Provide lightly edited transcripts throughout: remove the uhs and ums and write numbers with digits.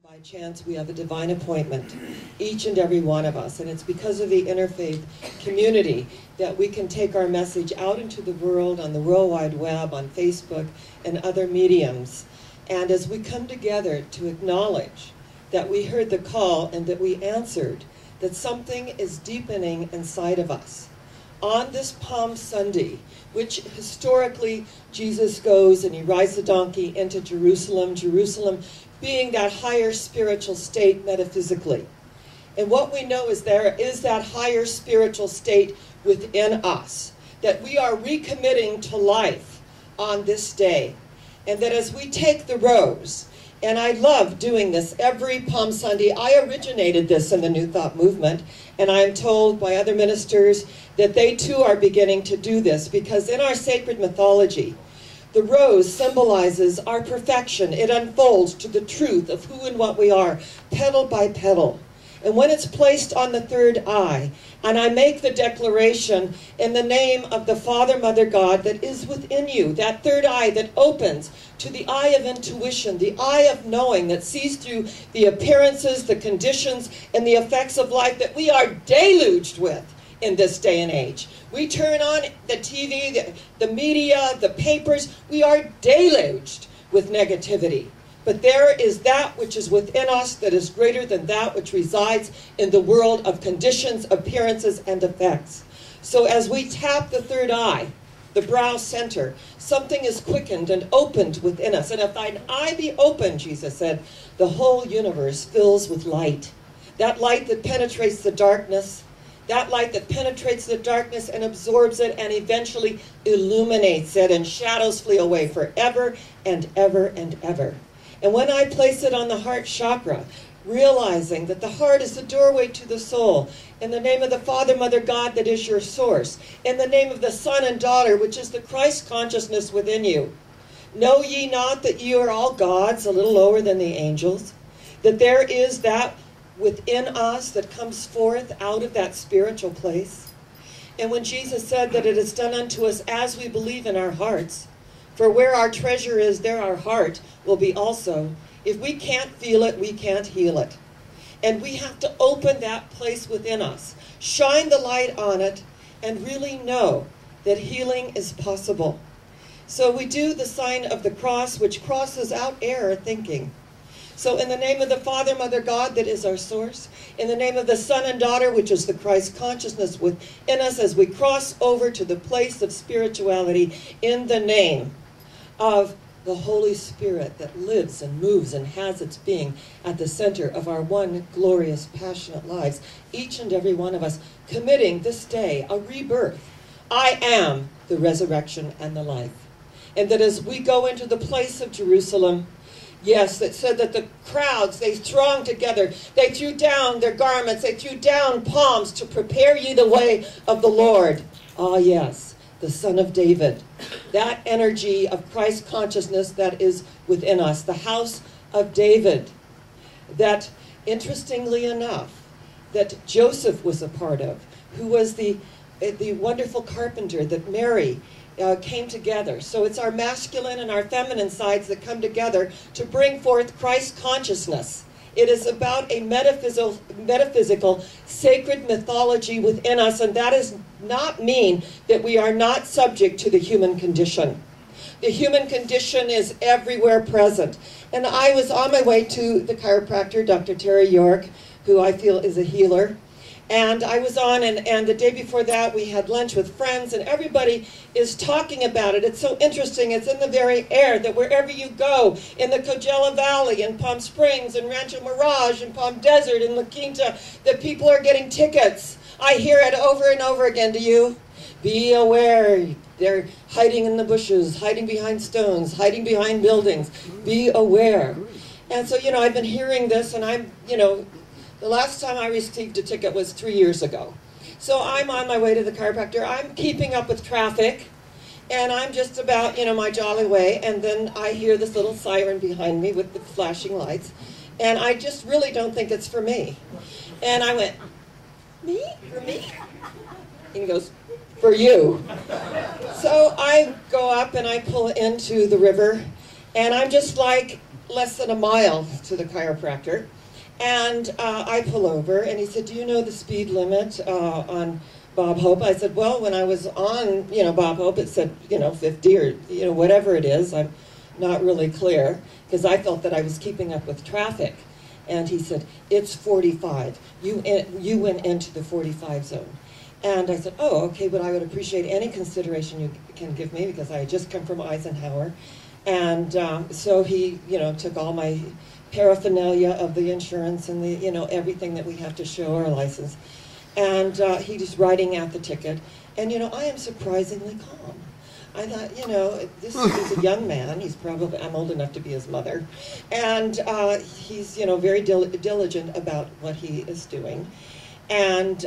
By chance, we have a divine appointment, each and every one of us, and it's because of the interfaith community that we can take our message out into the world, on the World Wide Web, on Facebook, and other mediums. And as we come together to acknowledge that we heard the call and that we answered, that something is deepening inside of us. On this Palm Sunday, which historically Jesus goes and he rides the donkey into Jerusalem, Jerusalem being that higher spiritual state metaphysically. And what we know is there is that higher spiritual state within us, that we are recommitting to life on this day. And that as we take the rose, and I love doing this every Palm Sunday. I originated this in the New Thought movement, and I'm told by other ministers that they too are beginning to do this, because in our sacred mythology, the rose symbolizes our perfection. It unfolds to the truth of who and what we are, petal by petal. And when it's placed on the third eye, and I make the declaration in the name of the Father, Mother, God that is within you, that third eye that opens to the eye of intuition, the eye of knowing that sees through the appearances, the conditions, and the effects of life that we are deluged with in this day and age. We turn on the TV, the media, the papers, we are deluged with negativity. But there is that which is within us that is greater than that which resides in the world of conditions, appearances, and effects. So as we tap the third eye, the brow center, something is quickened and opened within us. And if thine eye be open, Jesus said, the whole universe fills with light. That light that penetrates the darkness, that light that penetrates the darkness and absorbs it and eventually illuminates it, and shadows flee away forever and ever and ever. And when I place it on the heart chakra, realizing that the heart is the doorway to the soul, in the name of the Father, Mother, God that is your source, in the name of the Son and Daughter, which is the Christ consciousness within you, know ye not that ye are all gods, a little lower than the angels, that there is that within us that comes forth out of that spiritual place. And when Jesus said that it is done unto us as we believe in our hearts, for where our treasure is, there our heart will be also. If we can't feel it, we can't heal it. And we have to open that place within us, shine the light on it, and really know that healing is possible. So we do the sign of the cross, which crosses out error thinking. So in the name of the Father, Mother, God that is our source, in the name of the Son and Daughter, which is the Christ consciousness within us, as we cross over to the place of spirituality, in the name of the Holy Spirit that lives and moves and has its being at the center of our one glorious, passionate lives, each and every one of us committing this day a rebirth. I am the resurrection and the life. And that as we go into the place of Jerusalem, yes, that said that the crowds, they thronged together. They threw down their garments. They threw down palms to prepare ye the way of the Lord. Ah, yes, the Son of David. That energy of Christ consciousness that is within us. The house of David. That, interestingly enough, that Joseph was a part of, who was the wonderful carpenter that Mary came together. So it's our masculine and our feminine sides that come together to bring forth Christ consciousness. It is about a metaphysical, sacred mythology within us, and that does not mean that we are not subject to the human condition. The human condition is everywhere present. And I was on my way to the chiropractor, Dr. Terry York, who I feel is a healer. And I was on, and the day before that, we had lunch with friends, and everybody is talking about it. It's so interesting. It's in the very air that wherever you go, in the Coachella Valley, in Palm Springs, in Rancho Mirage, in Palm Desert, in La Quinta, that people are getting tickets. I hear it over and over again. Do you? Be aware. They're hiding in the bushes, hiding behind stones, hiding behind buildings. Be aware. And so, I've been hearing this, and I'm, the last time I received a ticket was 3 years ago. So I'm on my way to the chiropractor. I'm keeping up with traffic, and I'm just about, my jolly way, and then I hear this little siren behind me with the flashing lights, and I just really don't think it's for me. And I went, me? For me? And he goes, for you. So I go up and I pull into the river, and I'm just like, less than a mile to the chiropractor. And I pull over, and he said, do you know the speed limit on Bob Hope? I said, well, when I was on, Bob Hope, it said, 50 or, whatever it is. I'm not really clear, because I felt that I was keeping up with traffic. And he said, it's 45. You went into the 45 zone. And I said, oh, okay, but I would appreciate any consideration you can give me, because I had just come from Eisenhower. And so he, took all my paraphernalia of the insurance and the, everything that we have to show our license. And he was writing out the ticket. And, I am surprisingly calm. I thought, this is a young man. He's probably, I'm old enough to be his mother. And he's, very diligent about what he is doing. And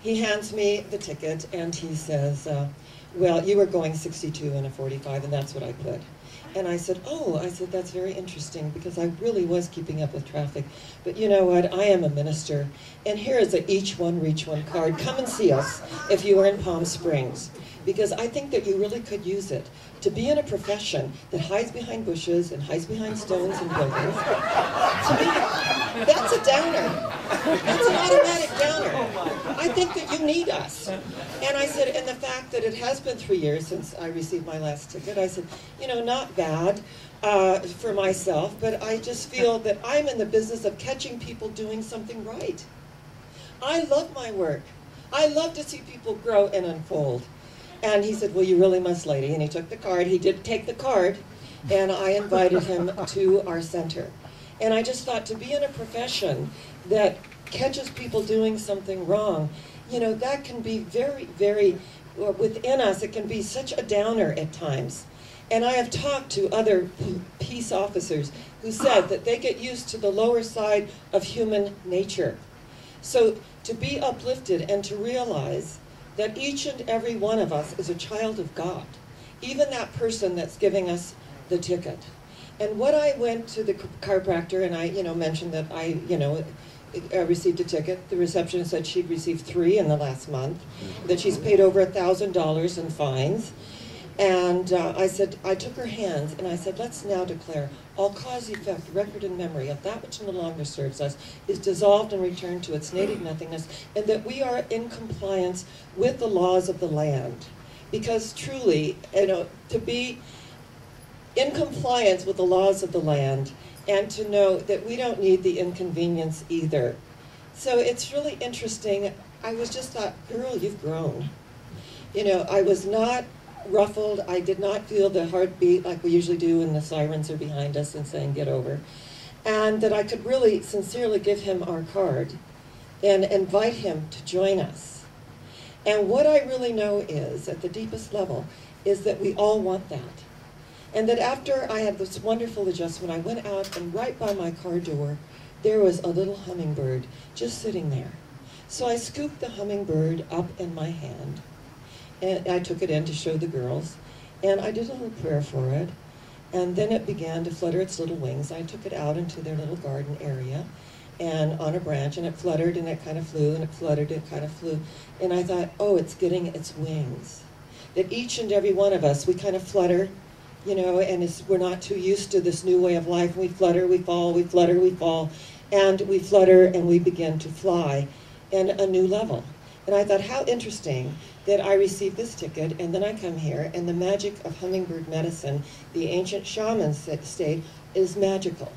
he hands me the ticket, and he says, well, you were going 62 in a 45, and that's what I put. And I said, that's very interesting, because I really was keeping up with traffic. But you know what, I am a minister, and here is a each one, reach one card. Come and see us if you are in Palm Springs, because I think that you really could use it. To be in a profession that hides behind bushes and hides behind stones and buildings, to me, that's a downer. That's an automatic downer. I think that you need us. And I said, and the fact that it has been 3 years since I received my last ticket, I said, not bad for myself, but I just feel that I'm in the business of catching people doing something right. I love my work. I love to see people grow and unfold. And he said, well, you really must, lady. And he took the card. He did take the card, and I invited him to our center. And I just thought, to be in a profession that catches people doing something wrong, that can be very, very, within us, it can be such a downer at times. And I have talked to other peace officers who said that they get used to the lower side of human nature. So to be uplifted and to realize that each and every one of us is a child of God, even that person that's giving us the ticket. And when I went to the chiropractor and I, mentioned that I, received a ticket, the receptionist said she'd received 3 in the last month, that she's paid over $1,000 in fines. And I took her hands and I said, let's now declare all cause, effect, record, and memory of that which no longer serves us is dissolved and returned to its native nothingness, and that we are in compliance with the laws of the land. Because truly, to be in compliance with the laws of the land, and to know that we don't need the inconvenience either. So it's really interesting. I was just thought, girl, you've grown. I was not ruffled. I did not feel the heartbeat like we usually do when the sirens are behind us and saying, get over. And that I could really sincerely give him our card and invite him to join us. And what I really know is, at the deepest level, is that we all want that. And that after I had this wonderful adjustment, I went out, and right by my car door, there was a little hummingbird just sitting there. So I scooped the hummingbird up in my hand, and I took it in to show the girls, and I did a little prayer for it, and then it began to flutter its little wings. I took it out into their little garden area, and on a branch, and it fluttered, and it kind of flew, and it fluttered, and it kind of flew, and I thought, oh, it's getting its wings. That each and every one of us, we kind of flutter, and we're not too used to this new way of life. We flutter, we fall, we flutter, we fall, and we flutter, and we begin to fly in a new level. And I thought, how interesting that I received this ticket, and then I come here, and the magic of hummingbird medicine, the ancient shamans state, is magical.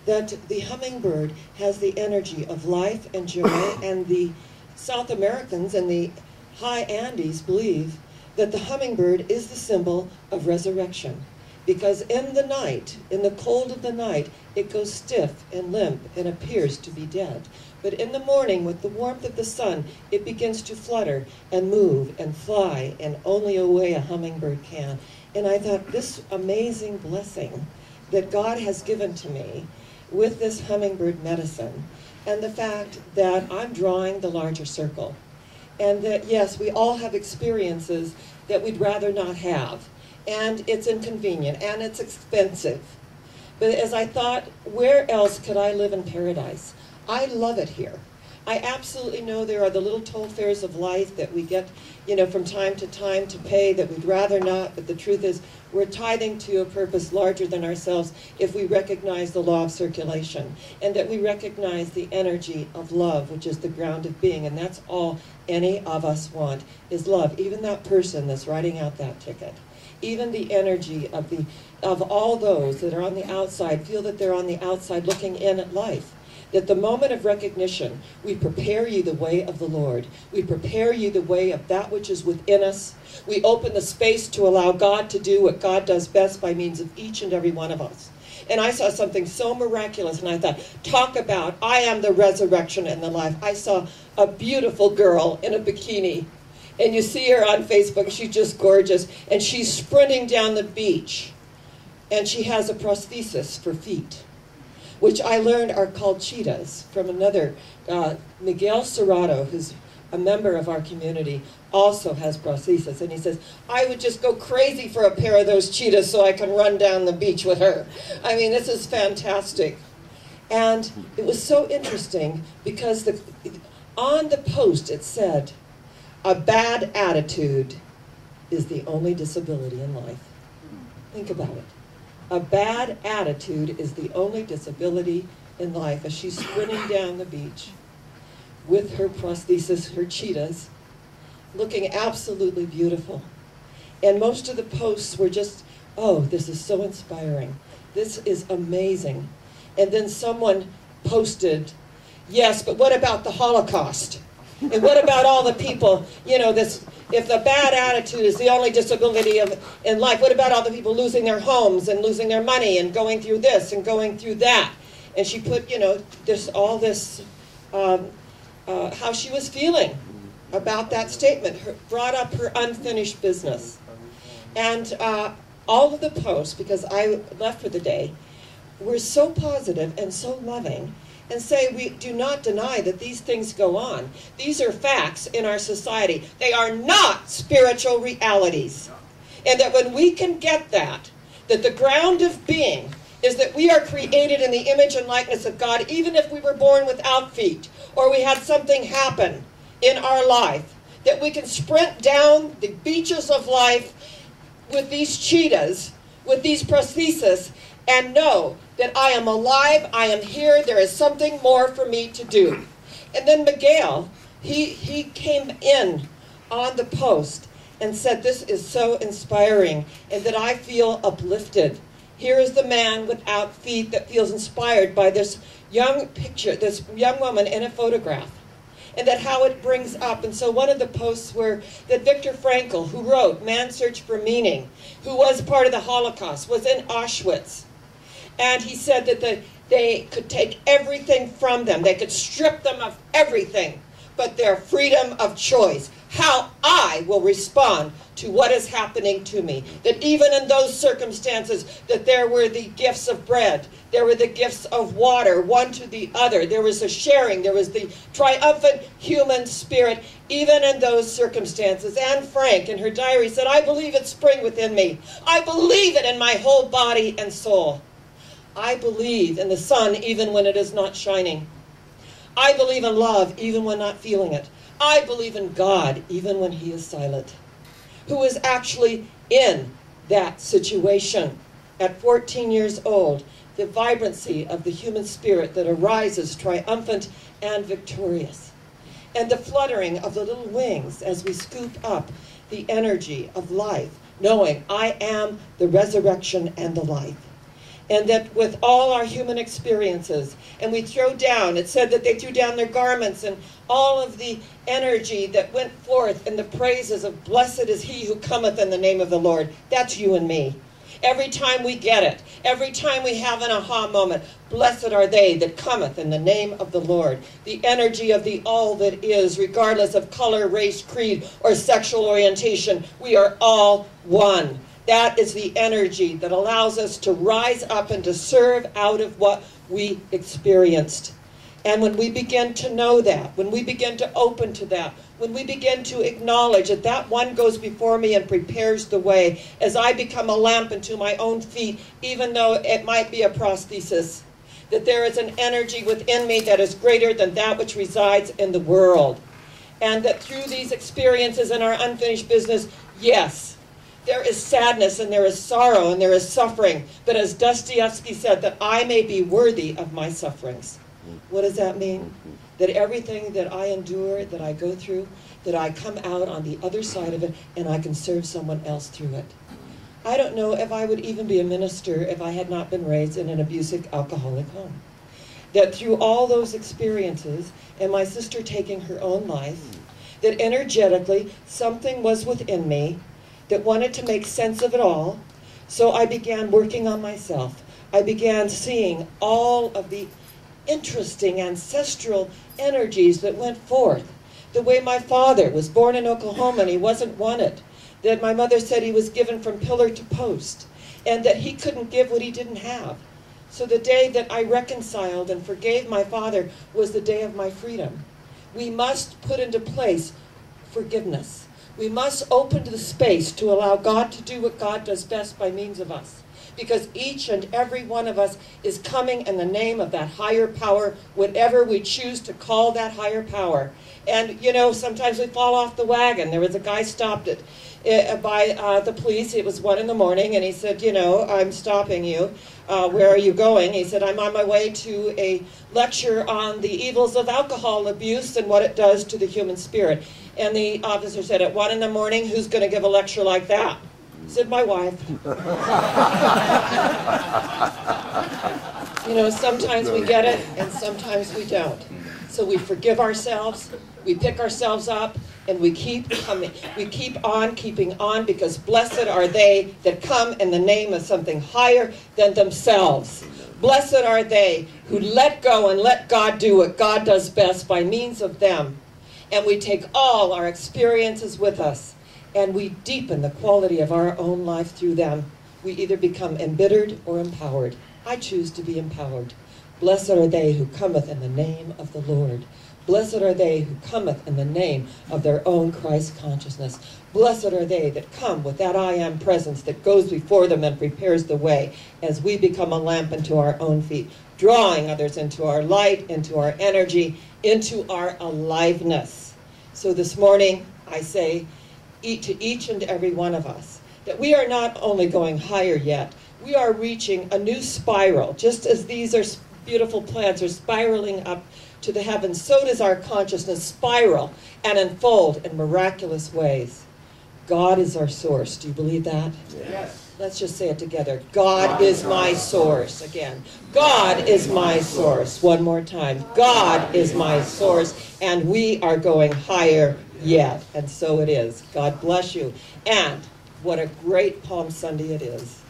That the hummingbird has the energy of life and joy, and the South Americans and the high Andes believe that the hummingbird is the symbol of resurrection. Because in the night, in the cold of the night, it goes stiff and limp and appears to be dead. But in the morning, with the warmth of the sun, it begins to flutter and move and fly in only a way a hummingbird can. And I thought, this amazing blessing that God has given to me with this hummingbird medicine, and the fact that I'm drawing the larger circle. And that, yes, we all have experiences that we'd rather not have. And it's inconvenient, and it's expensive. But as I thought, where else could I live in paradise? I love it here. I absolutely know there are the little toll fares of life that we get, you know, from time to pay that we'd rather not, but the truth is we're tithing to a purpose larger than ourselves if we recognize the law of circulation and that we recognize the energy of love, which is the ground of being, and that's all any of us want is love. Even that person that's writing out that ticket, even the energy of all those that are on the outside feel that they're on the outside looking in at life. That the moment of recognition, we prepare you the way of the Lord. We prepare you the way of that which is within us. We open the space to allow God to do what God does best by means of each and every one of us. And I saw something so miraculous, and I thought, talk about, I am the resurrection and the life. I saw a beautiful girl in a bikini, and you see her on Facebook. She's just gorgeous, and she's sprinting down the beach, and she has a prosthesis for feet, which I learned are called cheetahs from another, Miguel Serrato, who's a member of our community, also has prosthesis. And he says, I would just go crazy for a pair of those cheetahs so I can run down the beach with her. I mean, this is fantastic. And it was so interesting because on the post it said, a bad attitude is the only disability in life. Think about it. A bad attitude is the only disability in life. As she's sprinting down the beach with her prosthesis, her cheetahs, looking absolutely beautiful. And most of the posts were just, oh, this is so inspiring. This is amazing. And then someone posted, yes, but what about the Holocaust? And what about all the people, you know, this, if the bad attitude is the only disability in life, what about all the people losing their homes and losing their money and going through this and going through that? And she put, you know, how she was feeling about that statement, brought up her unfinished business. And all of the posts, because I left for the day, were so positive and so loving, and say we do not deny that these things go on. These are facts in our society. They are not spiritual realities. And that when we can get that the ground of being is that we are created in the image and likeness of God, even if we were born without feet, or we had something happen in our life, that we can sprint down the beaches of life with these cheetahs, with these prostheses, and know that I am alive, I am here, there is something more for me to do. And then Miguel, he came in on the post and said, this is so inspiring, and that I feel uplifted. Here is the man without feet that feels inspired by this young picture, this young woman in a photograph, and that how it brings up. And so one of the posts were that Viktor Frankl, who wrote Man's Search for Meaning, who was part of the Holocaust, was in Auschwitz. And he said that they could take everything from them. They could strip them of everything, but their freedom of choice. How I will respond to what is happening to me. That even in those circumstances, that there were the gifts of bread, there were the gifts of water, one to the other. There was a sharing, there was the triumphant human spirit, even in those circumstances. Anne Frank, in her diary, said, I believe it's spring within me. I believe it in my whole body and soul. I believe in the sun even when it is not shining. I believe in love even when not feeling it. I believe in God even when he is silent. Who is actually in that situation. At 14 years old, the vibrancy of the human spirit that arises triumphant and victorious. And the fluttering of the little wings as we scoop up the energy of life, knowing I am the resurrection and the life. And that with all our human experiences, and we throw down, it said that they threw down their garments and all of the energy that went forth in the praises of blessed is he who cometh in the name of the Lord. That's you and me. Every time we get it, every time we have an aha moment, blessed are they that cometh in the name of the Lord. The energy of the all that is, regardless of color, race, creed, or sexual orientation, we are all one. That is the energy that allows us to rise up and to serve out of what we experienced. And when we begin to know that, when we begin to open to that, when we begin to acknowledge that that one goes before me and prepares the way, as I become a lamp unto my own feet, even though it might be a prosthesis, that there is an energy within me that is greater than that which resides in the world. And that through these experiences in our unfinished business, yes, there is sadness and there is sorrow and there is suffering. But as Dostoevsky said, that I may be worthy of my sufferings. What does that mean? That everything that I endure, that I go through, that I come out on the other side of it and I can serve someone else through it. I don't know if I would even be a minister if I had not been raised in an abusive, alcoholic home. That through all those experiences, and my sister taking her own life, that energetically something was within me that wanted to make sense of it all. So I began working on myself. I began seeing all of the interesting ancestral energies that went forth. The way my father was born in Oklahoma and he wasn't wanted. That my mother said he was given from pillar to post, and that he couldn't give what he didn't have. So the day that I reconciled and forgave my father was the day of my freedom. We must put into place forgiveness. We must open to the space to allow God to do what God does best by means of us. Because each and every one of us is coming in the name of that higher power, whatever we choose to call that higher power. And, you know, sometimes we fall off the wagon. There was a guy stopped by the police. It was 1 in the morning, and he said, you know, I'm stopping you. Where are you going? He said, I'm on my way to a lecture on the evils of alcohol abuse and what it does to the human spirit. And the officer said, at 1 in the morning, who's going to give a lecture like that? He said, my wife. You know, sometimes we get it, and sometimes we don't. So we forgive ourselves, we pick ourselves up, and we keep coming. We keep on keeping on, because blessed are they that come in the name of something higher than themselves. Blessed are they who let go and let God do what God does best by means of them. And we take all our experiences with us, and we deepen the quality of our own life through them. We either become embittered or empowered. I choose to be empowered. Blessed are they who cometh in the name of the Lord. Blessed are they who cometh in the name of their own Christ consciousness. Blessed are they that come with that I am presence that goes before them and prepares the way as we become a lamp unto our own feet, drawing others into our light, into our energy, into our aliveness. So this morning, I say to each and every one of us that we are not only going higher yet, we are reaching a new spiral. Just as these are beautiful plants are spiraling up to the heavens, so does our consciousness spiral and unfold in miraculous ways. God is our source. Do you believe that? Yes. Let's just say it together. God is my source. Again. God is my source. One more time. God is my source. And we are going higher yet. And so it is. God bless you. And what a great Palm Sunday it is.